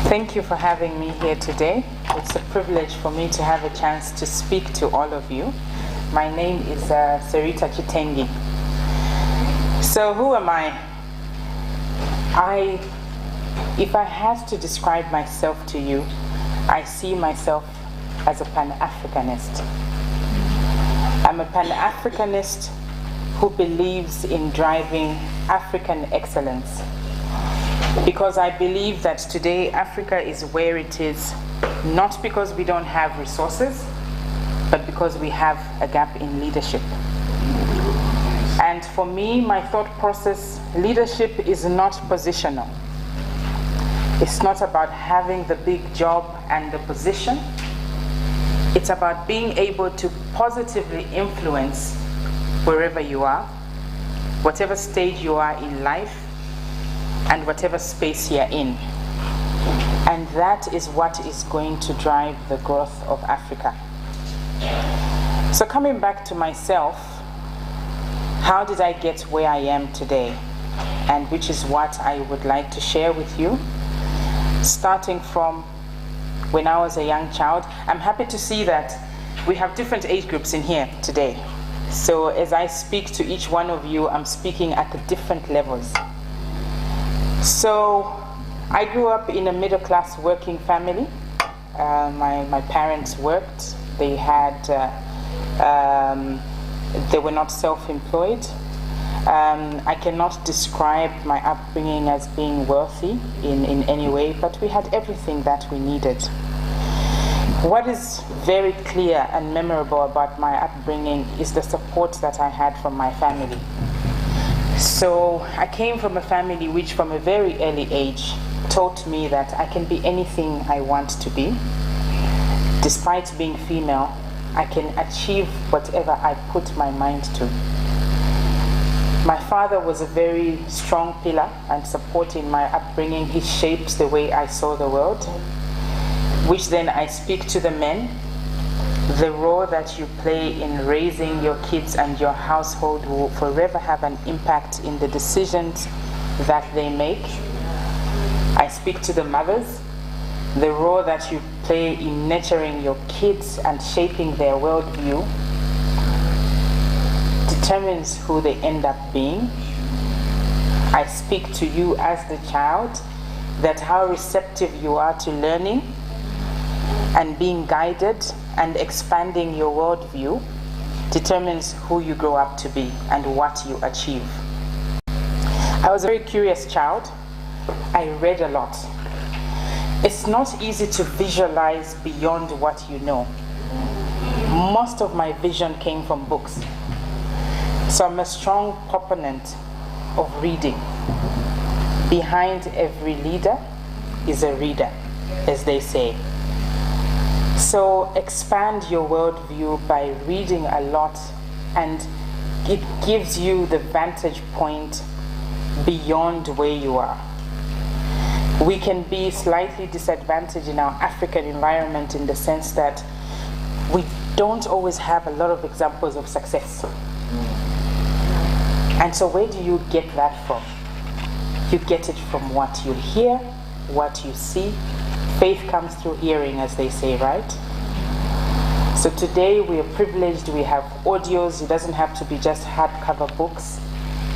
Thank you for having me here today. It's a privilege for me to have a chance to speak to all of you. My name is Syreeta Chitengi. So who am I? If I had to describe myself to you, I see myself as a Pan-Africanist. I'm a Pan-Africanist who believes in driving African excellence, because I believe that today Africa is where it is, not because we don't have resources, but because we have a gap in leadership. And for me, my thought process, leadership is not positional. It's not about having the big job and the position. It's about being able to positively influence wherever you are, whatever stage you are in life, and whatever space you're in. And that is what is going to drive the growth of Africa. So coming back to myself, how did I get where I am today? And which is what I would like to share with you. Starting from when I was a young child, I'm happy to see that we have different age groups in here today. So as I speak to each one of you, I'm speaking at the different levels. So I grew up in a middle-class working family. My parents worked. They were not self-employed. I cannot describe my upbringing as being wealthy in any way, but we had everything that we needed. What is very clear and memorable about my upbringing is the support that I had from my family. So I came from a family which from a very early age taught me that I can be anything I want to be. Despite being female, I can achieve whatever I put my mind to. My father was a very strong pillar and support in my upbringing. He shapes the way I saw the world, which then I speak to the men. The role that you play in raising your kids and your household will forever have an impact in the decisions that they make. I speak to the mothers. The role that you play in nurturing your kids and shaping their worldview determines who they end up being. I speak to you as the child, that how receptive you are to learning and being guided and expanding your worldview determines who you grow up to be and what you achieve. I was a very curious child. I read a lot. It's not easy to visualize beyond what you know. Most of my vision came from books. So I'm a strong proponent of reading. Behind every leader is a reader, as they say. So expand your worldview by reading a lot, and it gives you the vantage point beyond where you are. We can be slightly disadvantaged in our African environment in the sense that we don't always have a lot of examples of success. And so where do you get that from? You get it from what you hear, what you see. Faith comes through hearing, as they say, right? So today we are privileged, we have audios, it doesn't have to be just hardcover books.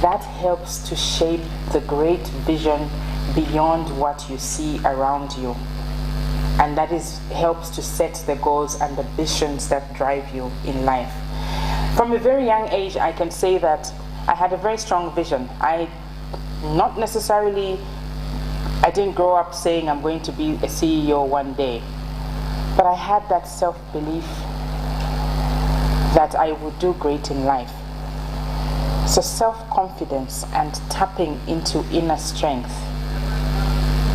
That helps to shape the great vision beyond what you see around you. And that helps to set the goals and the visions that drive you in life. From a very young age, I can say that I had a very strong vision. I didn't grow up saying I'm going to be a CEO one day, but I had that self-belief that I would do great in life. So self-confidence and tapping into inner strength,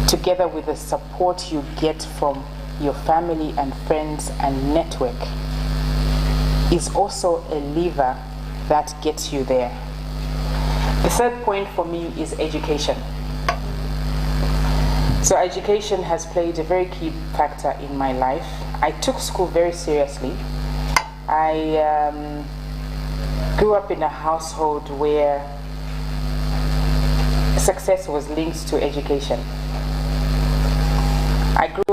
together with the support you get from your family and friends and network, is also a lever that gets you there. The third point for me is education. So education has played a very key factor in my life. I took school very seriously. I grew up in a household where success was linked to education.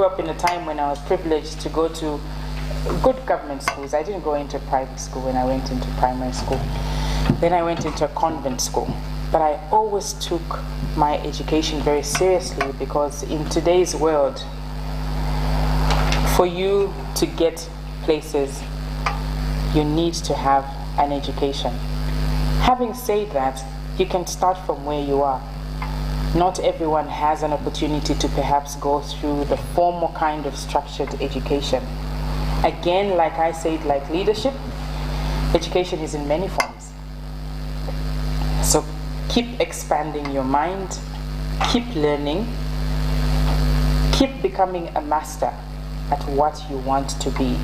grew up in a time when I was privileged to go to good government schools. I didn't go into private school when I went into primary school. Then I went into a convent school. But I always took my education very seriously, because in today's world, for you to get places, you need to have an education. Having said that, you can start from where you are. Not everyone has an opportunity to perhaps go through the formal kind of structured education. Again, like I said, like leadership, education is in many forms. So keep expanding your mind, keep learning, keep becoming a master at what you want to be.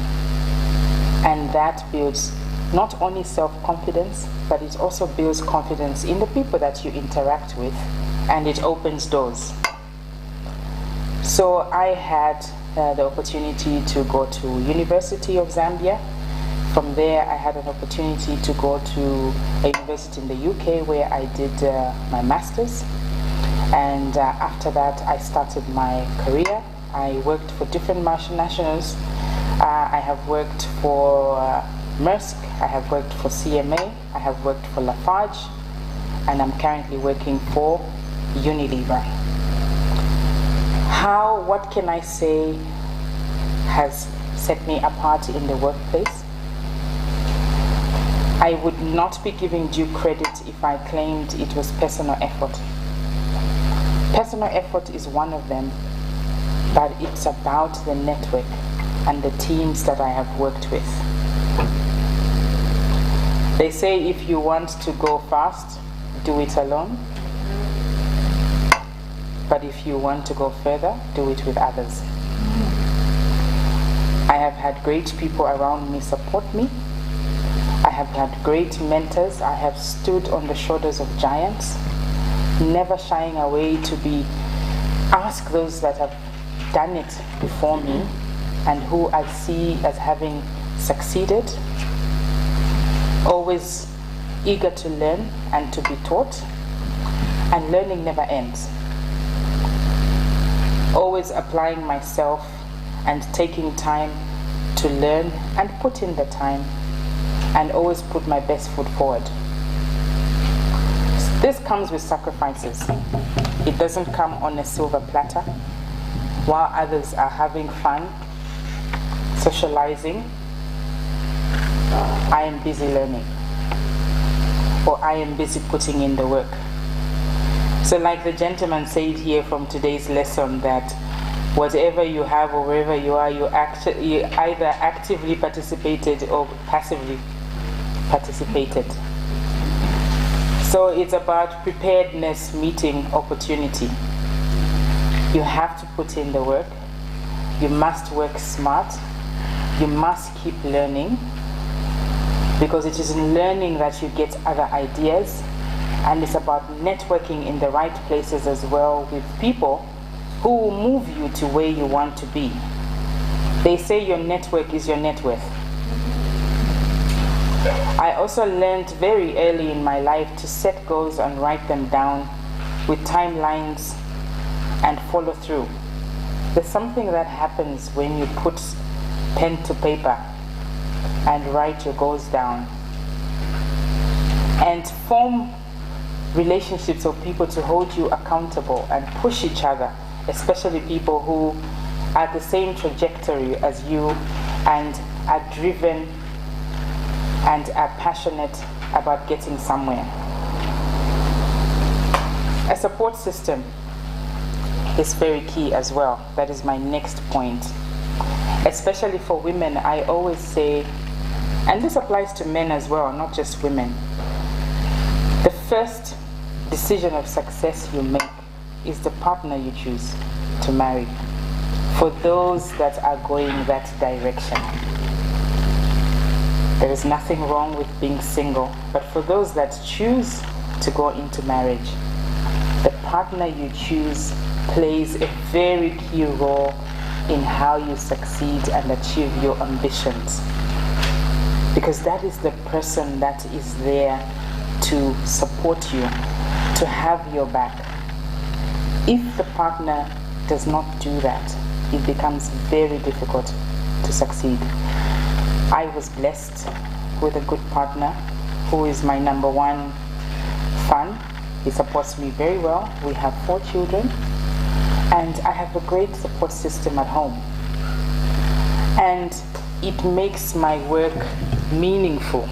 And that builds not only self-confidence, but it also builds confidence in the people that you interact with, and it opens doors. So I had the opportunity to go to University of Zambia. From there, I had an opportunity to go to a university in the UK where I did my master's. And after that, I started my career. I worked for different multinationals. I have worked for Maersk, I have worked for CMA, I have worked for Lafarge, and I'm currently working for Unilever. What can I say has set me apart in the workplace? I would not be giving due credit if I claimed it was personal effort. Personal effort is one of them, but it's about the network and the teams that I have worked with. They say if you want to go fast, do it alone. But if you want to go further, do it with others. I have had great people around me support me. I have had great mentors. I have stood on the shoulders of giants, never shying away to ask those that have done it before me and who I see as having succeeded. Always eager to learn and to be taught, and learning never ends. Always applying myself and taking time to learn and put in the time, and always put my best foot forward. This comes with sacrifices. It doesn't come on a silver platter. While others are having fun, socializing, I am busy learning, or I am busy putting in the work. So like the gentleman said here from today's lesson, that whatever you have or wherever you are, you either actively participated or passively participated. So it's about preparedness meeting opportunity. You have to put in the work. You must work smart. You must keep learning, because it is in learning that you get other ideas, and it's about networking in the right places as well with people who will move you to where you want to be. They say your network is your net worth. I also learned very early in my life to set goals and write them down with timelines and follow through. There's something that happens when you put pen to paper and write your goals down and form relationships of people to hold you accountable and push each other, especially people who are the same trajectory as you and are driven and are passionate about getting somewhere. A support system is very key as well. That is my next point. Especially for women, I always say, and this applies to men as well, not just women, the first decision of success you make is the partner you choose to marry, for those that are going that direction. There is nothing wrong with being single, but for those that choose to go into marriage, the partner you choose plays a very key role in how you succeed and achieve your ambitions, because that is the person that is there to support you, to have your back. If the partner does not do that, it becomes very difficult to succeed. I was blessed with a good partner who is my number one fan. He supports me very well. We have 4 children, and I have a great support system at home. And it makes my work meaningful.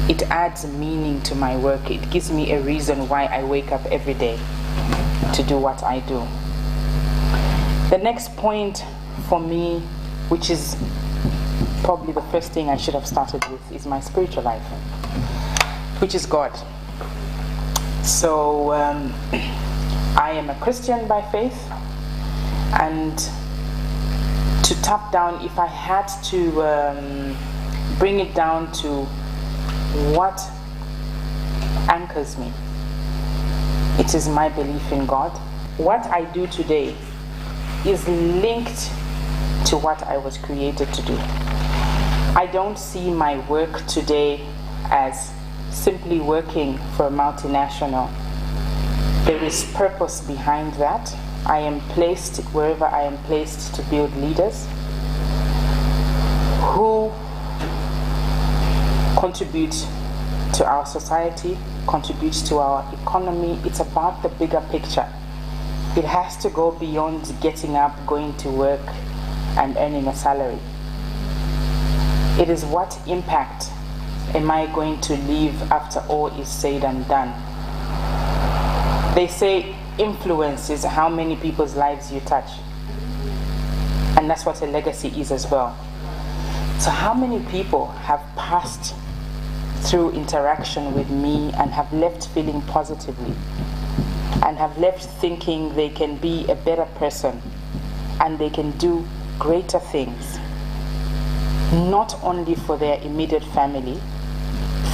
It adds meaning to my work. It gives me a reason why I wake up every day to do what I do. The next point for me, which is probably the first thing I should have started with, is my spiritual life, which is God. So I am a Christian by faith, and to tap down, if I had to bring it down to what anchors me, it is my belief in God. What I do today is linked to what I was created to do. I don't see my work today as simply working for a multinational. There is purpose behind that. I am placed wherever I am placed to build leaders who contribute to our society, contribute to our economy. It's about the bigger picture. It has to go beyond getting up, going to work, and earning a salary. It is what impact am I going to leave after all is said and done? They say influence is how many people's lives you touch. And that's what a legacy is as well. So how many people have passed through interaction with me and have left feeling positively, and have left thinking they can be a better person and they can do greater things, not only for their immediate family,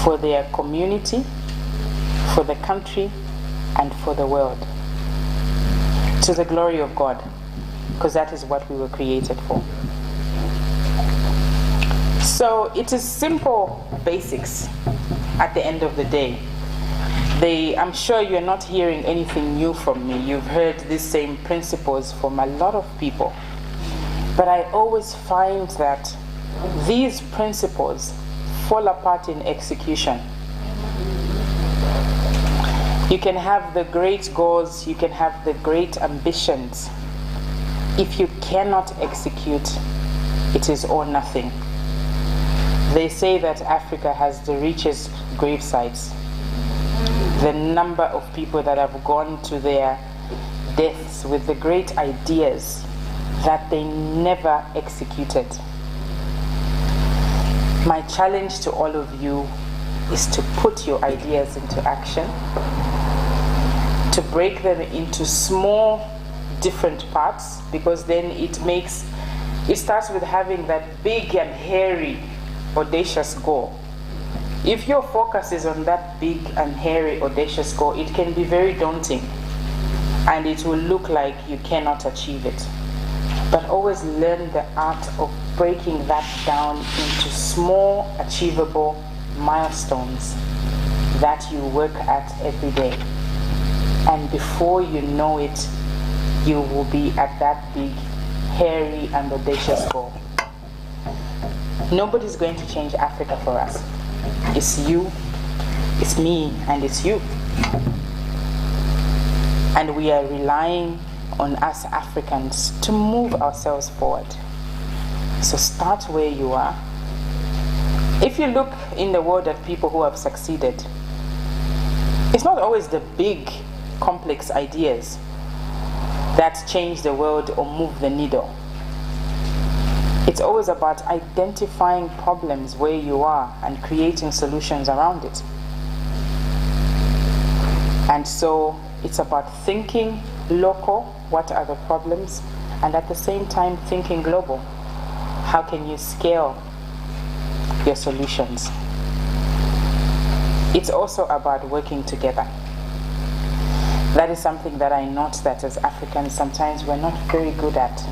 for their community, for the country, and for the world, to the glory of God, because that is what we were created for. So it is simple basics at the end of the day. I'm sure you're not hearing anything new from me. You've heard these same principles from a lot of people. But I always find that these principles fall apart in execution. You can have the great goals, you can have the great ambitions. If you cannot execute, it is all nothing. They say that Africa has the richest grave sites. The number of people that have gone to their deaths with the great ideas that they never executed. My challenge to all of you is to put your ideas into action, to break them into small, different parts, because then it starts with having that big and hairy, audacious goal. If your focus is on that big and hairy, audacious goal, it can be very daunting and it will look like you cannot achieve it. But always learn the art of breaking that down into small, achievable milestones that you work at every day. And before you know it, you will be at that big, hairy, and audacious goal. Nobody's going to change Africa for us. It's you, it's me, and it's you. And we are relying on us Africans to move ourselves forward. So start where you are. If you look in the world at people who have succeeded, it's not always the big, complex ideas that change the world or move the needle. It's always about identifying problems where you are and creating solutions around it. And so it's about thinking local, what are the problems, and at the same time thinking global. How can you scale your solutions? It's also about working together. That is something that I note that as Africans sometimes we're not very good at.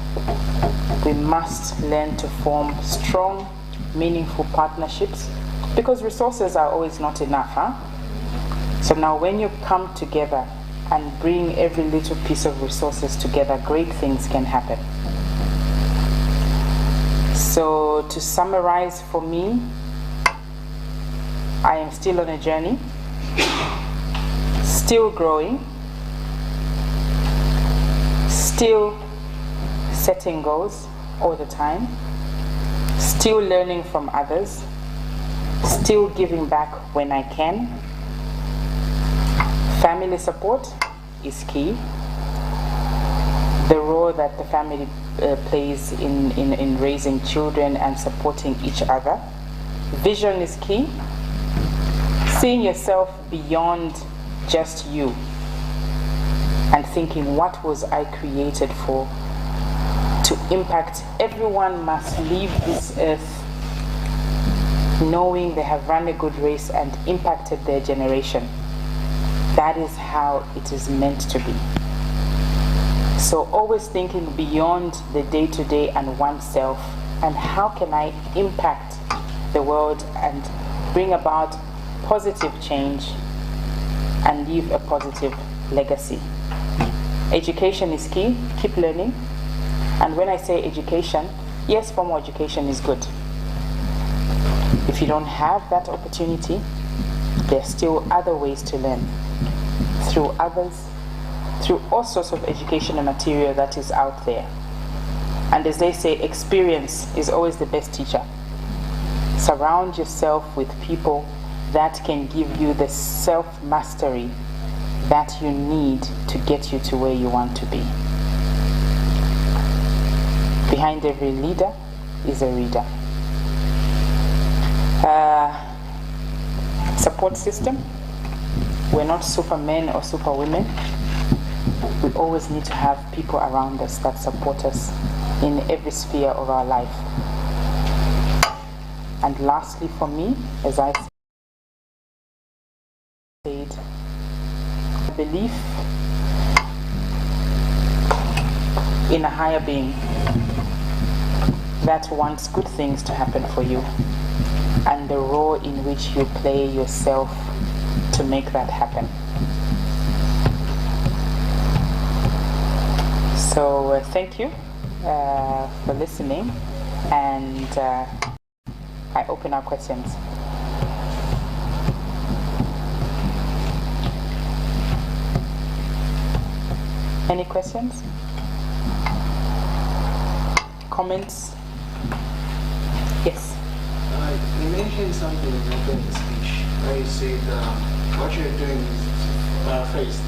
We must learn to form strong, meaningful partnerships, because resources are always not enough, So now when you come together and bring every little piece of resources together, great things can happen. So to summarize for me, I am still on a journey, still growing, still setting goals all the time, still learning from others, still giving back when I can. Family support is key. The role that the family plays in raising children and supporting each other. Vision is key. Seeing yourself beyond just you and thinking, what was I created for? To impact. Everyone must leave this earth knowing they have run a good race and impacted their generation. That is how it is meant to be. So always thinking beyond the day-to-day and oneself, and how can I impact the world and bring about positive change and leave a positive legacy. Education is key. Keep learning. And when I say education, yes, formal education is good. If you don't have that opportunity, there's still other ways to learn. Through others, through all sorts of educational material that is out there. And as they say, experience is always the best teacher. Surround yourself with people that can give you the self-mastery that you need to get you to where you want to be. Behind every leader is a reader. Support system. We're not supermen or superwomen. We always need to have people around us that support us in every sphere of our life. And lastly for me, as I said, belief in a higher being that wants good things to happen for you, and the role in which you play yourself to make that happen. So thank you for listening, and I open our questions. Any questions? Comments? Yes. You mentioned something in your opening speech where you said what you're doing is first.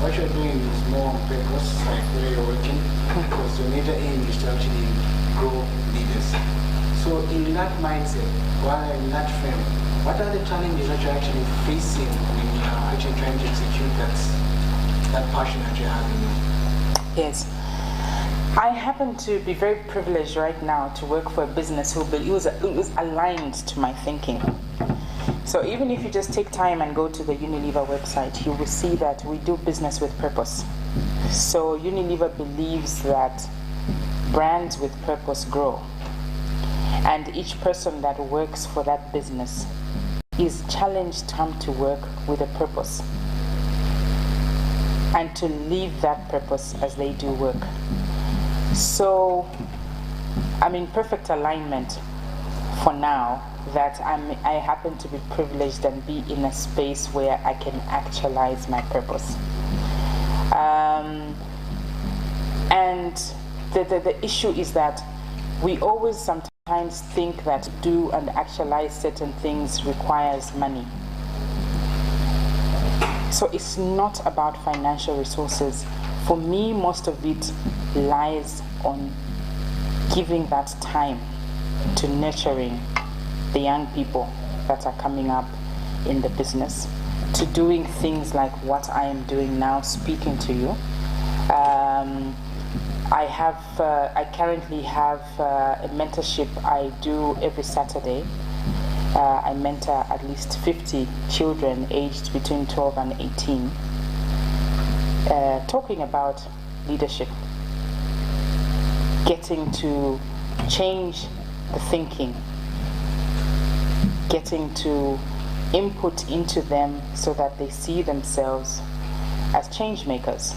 What you're doing is more on purpose, like where you're working, because your major aim is to actually grow leaders. So in that mindset, while in that frame, what are the challenges that you're actually facing when you're actually trying to execute that passion that you have in you? Yes. I happen to be very privileged right now to work for a business it was aligned to my thinking. So even if you just take time and go to the Unilever website, you will see that we do business with purpose. So Unilever believes that brands with purpose grow. And each person that works for that business is challenged to come to work with a purpose and to live that purpose as they do work. So I'm in perfect alignment for now that I happen to be privileged and be in a space where I can actualize my purpose. And the issue is that we always sometimes think that do and actualize certain things requires money. So it's not about financial resources. For me, most of it lies on giving that time to nurturing the young people that are coming up in the business, to doing things like what I am doing now, speaking to you. I currently have a mentorship I do every Saturday. I mentor at least 50 children aged between 12 and 18, talking about leadership, getting to change the thinking, getting to input into them so that they see themselves as change makers,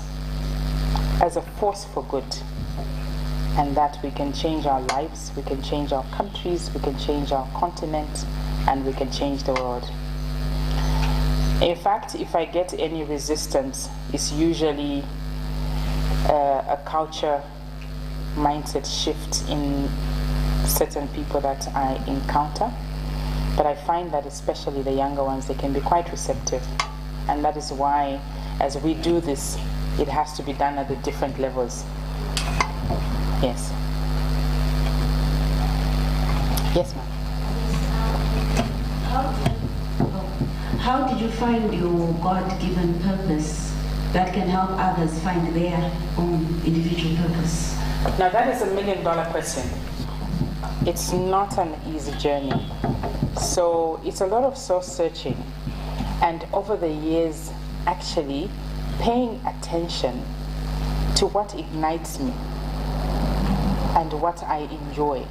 as a force for good, and that we can change our lives, we can change our countries, we can change our continent, and we can change the world. In fact, if I get any resistance, it's usually a culture mindset shift in certain people that I encounter. But I find that especially the younger ones, they can be quite receptive. And that is why, as we do this, it has to be done at the different levels. Yes. Yes, ma'am. How did you find your God-given purpose that can help others find their own individual purpose? Now that is $1 million question. It's not an easy journey. So it's a lot of soul searching, and over the years actually paying attention to what ignites me and what I enjoy.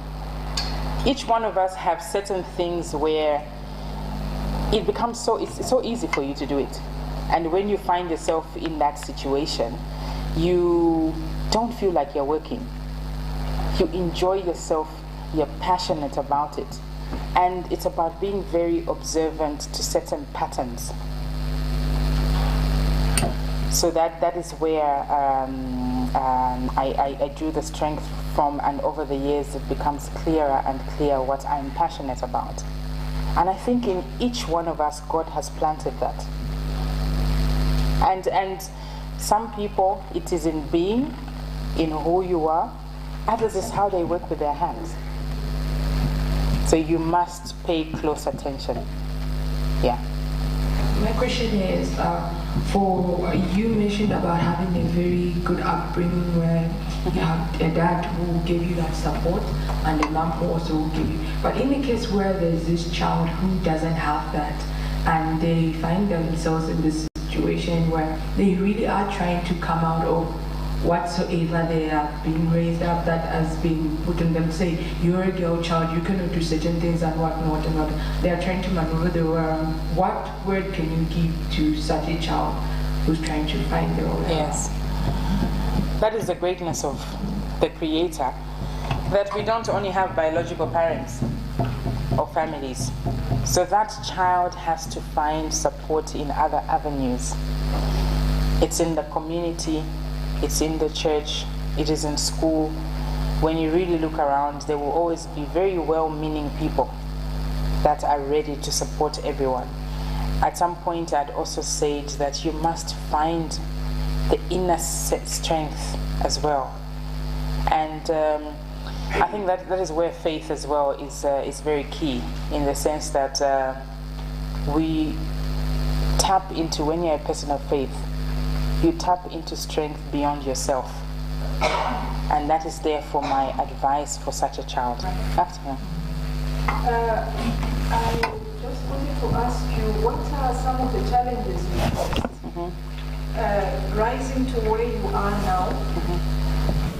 Each one of us have certain things where it becomes it's so easy for you to do it. And when you find yourself in that situation, you don't feel like you're working. You enjoy yourself, you're passionate about it. And it's about being very observant to certain patterns. So that is where I drew the strength from, and over the years it becomes clearer and clearer what I'm passionate about. And I think in each one of us, God has planted that. And some people, it is in being, in who you are. Others is how they work with their hands. So you must pay close attention. Yeah. My question is, for you mentioned about having a very good upbringing where you have a dad who gave you that support and a mom who also gave you. But in the case where there's this child who doesn't have that and they find themselves in this situation where they really are trying to come out of whatsoever they have been raised up that has been put on them, say you're a girl child, you cannot do certain things and whatnot and what, they are trying to maneuver the world. What word can you give to such a child who's trying to find their way? Yes, that is the greatness of the Creator, that we don't only have biological parents or families, so that child has to find support in other avenues. It's in the community, it's in the church, it is in school. When you really look around, there will always be very well-meaning people that are ready to support everyone. At some point, I'd also said that you must find the inner strength as well. And I think that is where faith as well is very key, in the sense that we tap into, when you're a person of faith, you tap into strength beyond yourself. And that is therefore my advice for such a child. After him. I just wanted to ask you, what are some of the challenges you faced rising to where you are now?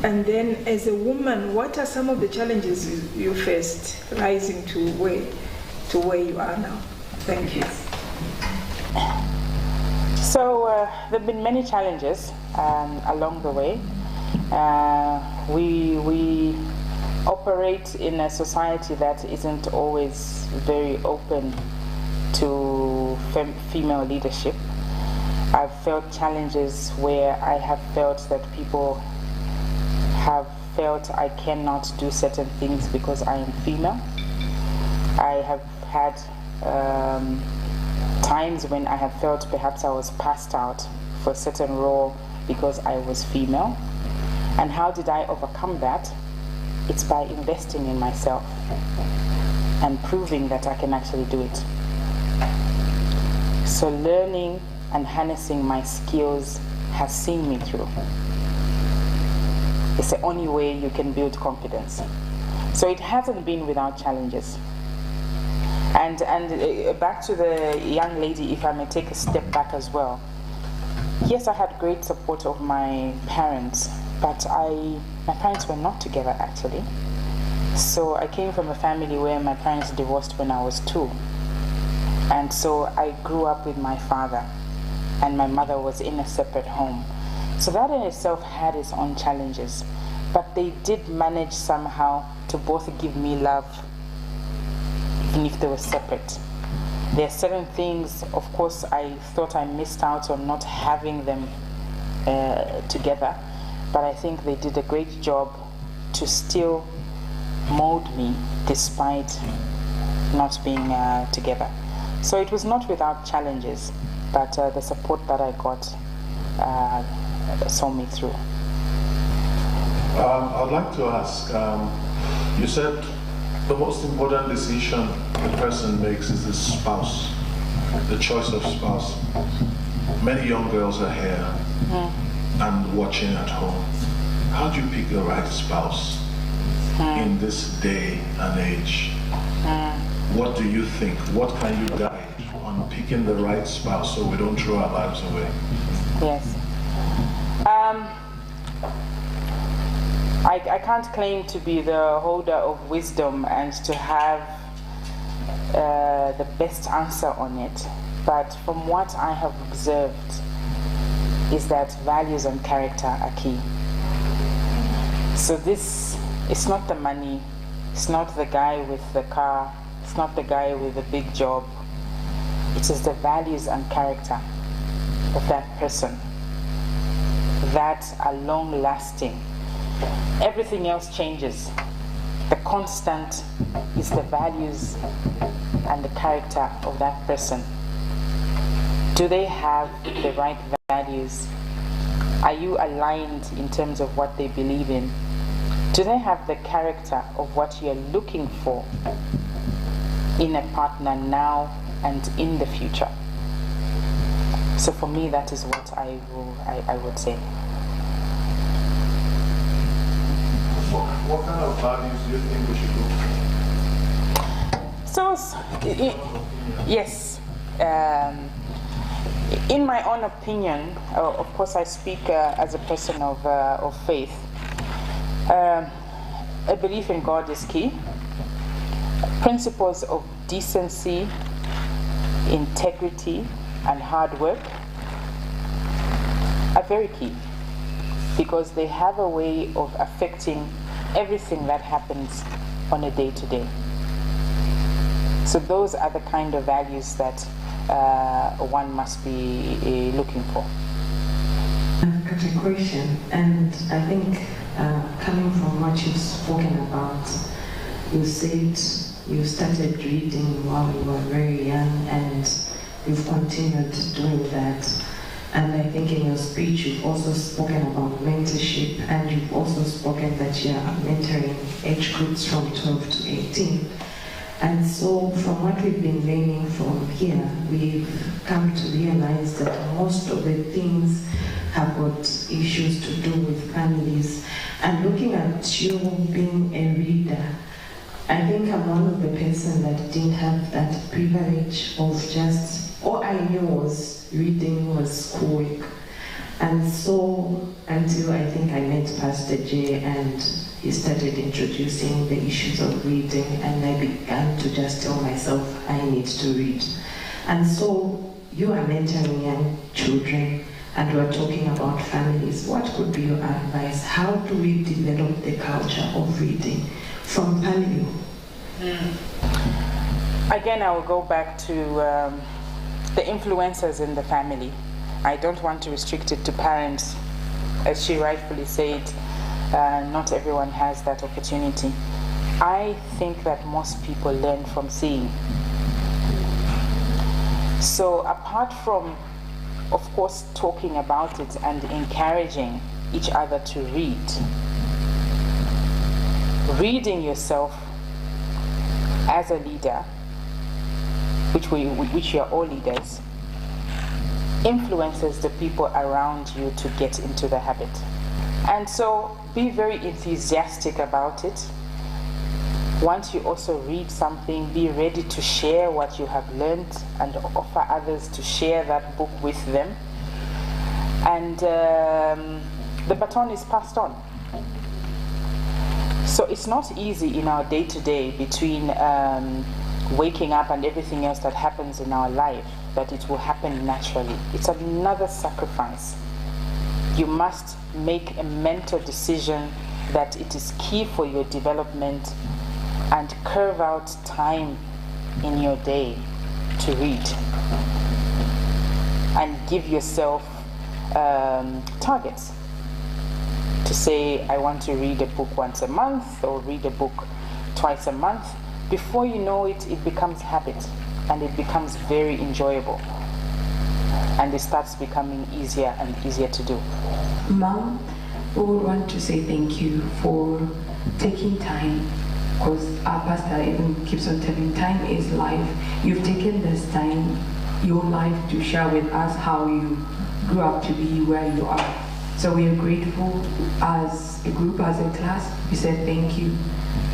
And then as a woman, what are some of the challenges you faced rising to where you are now? Thank you. So there have been many challenges along the way. We operate in a society that isn't always very open to female leadership. I've felt challenges where I have felt that people have felt I cannot do certain things because I am female. I have had times when I have felt perhaps I was passed out for a certain role because I was female. And how did I overcome that? It's by investing in myself and proving that I can actually do it. So learning and harnessing my skills has seen me through. It's the only way you can build confidence. So it hasn't been without challenges. And back to the young lady, if I may take a step back as well. Yes, I had great support of my parents, but my parents were not together actually. So I came from a family where my parents divorced when I was 2. And so I grew up with my father. and my mother was in a separate home. So that in itself had its own challenges, but they did manage somehow to both give me love, even if they were separate. There are certain things, of course, I thought I missed out on not having them together, but I think they did a great job to still mold me despite not being together. So it was not without challenges, but the support that I got saw me through. I'd like to ask, you said the most important decision a person makes is the spouse, the choice of spouse. Many young girls are here and watching at home. How do you pick the right spouse in this day and age? What do you think? What can you guide on picking the right spouse so we don't throw our lives away? Yes. I can't claim to be the holder of wisdom and to have the best answer on it, but from what I have observed is that values and character are key. So this, it's not the money, it's not the guy with the car, it's not the guy with the big job, it is the values and character of that person that are long lasting. Everything else changes. The constant is the values and the character of that person. Do they have the right values? Are you aligned in terms of what they believe in? Do they have the character of what you're looking for in a partner now and in the future? So for me, that is what I would say. What kind of values do you think we should look for? So, yes. In my own opinion, of course I speak as a person of faith, a belief in God is key. Principles of decency, integrity, and hard work are very key because they have a way of affecting everything that happens on a day-to-day. So those are the kind of values that one must be looking for. I've got a question, and I think coming from what you've spoken about, you said you started reading while you were very young and you've continued doing that. And I think in your speech you've also spoken about mentorship, and you've also spoken that you're mentoring age groups from 12 to 18. And so from what we've been learning from here, we've come to realize that most of the things have got issues to do with families. And looking at you being a reader, I think I'm one of the person that didn't have that privilege of just, all I knew was reading was schoolwork. And so until I think I met Pastor J and he started introducing the issues of reading, and I began to just tell myself I need to read. And so you are mentoring young children and we're talking about families. What could be your advice? How do we develop the culture of reading from family? Again, I will go back to the influencers in the family. I don't want to restrict it to parents. As she rightfully said, not everyone has that opportunity. I think that most people learn from seeing. So apart from, of course, talking about it and encouraging each other to read, reading yourself as a leader, which we are all leaders, influences the people around you to get into the habit. And so be very enthusiastic about it. Once you also read something, be ready to share what you have learned and offer others to share that book with them. And the baton is passed on. So it's not easy in our day-to-day between waking up and everything else that happens in our life, that it will happen naturally. It's another sacrifice. You must make a mental decision that it is key for your development and carve out time in your day to read. And give yourself targets to say, I want to read a book once a month or read a book twice a month. Before you know it, it becomes habit and it becomes very enjoyable. And it starts becoming easier and easier to do. Mom, we would want to say thank you for taking time, because our pastor even keeps on telling time is life. You've taken this time, your life, to share with us how you grew up to be where you are. So we are grateful as a group, as a class. We said thank you.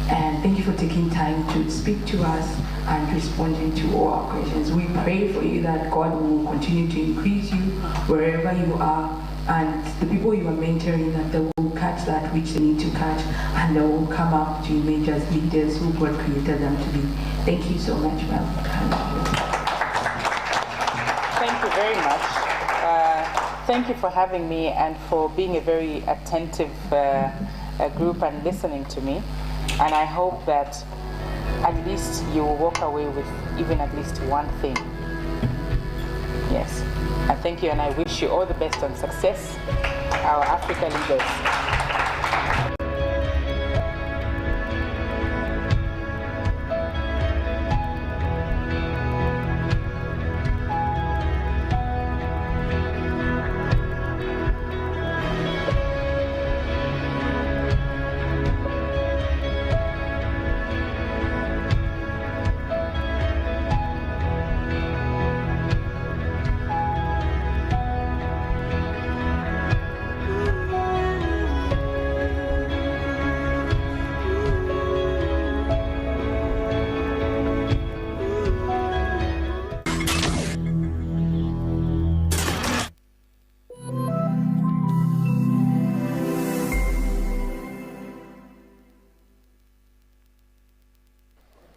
And thank you for taking time to speak to us and responding to all our questions. We pray for you that God will continue to increase you wherever you are, and the people you are mentoring, that they will catch that which they need to catch, and they will come up to emerge as leaders who God created them to be. Thank you so much, ma'am. Thank you very much. Thank you for having me and for being a very attentive group and listening to me. And I hope that at least you will walk away with even at least one thing. Yes. And thank you, and I wish you all the best and success, our Africa leaders.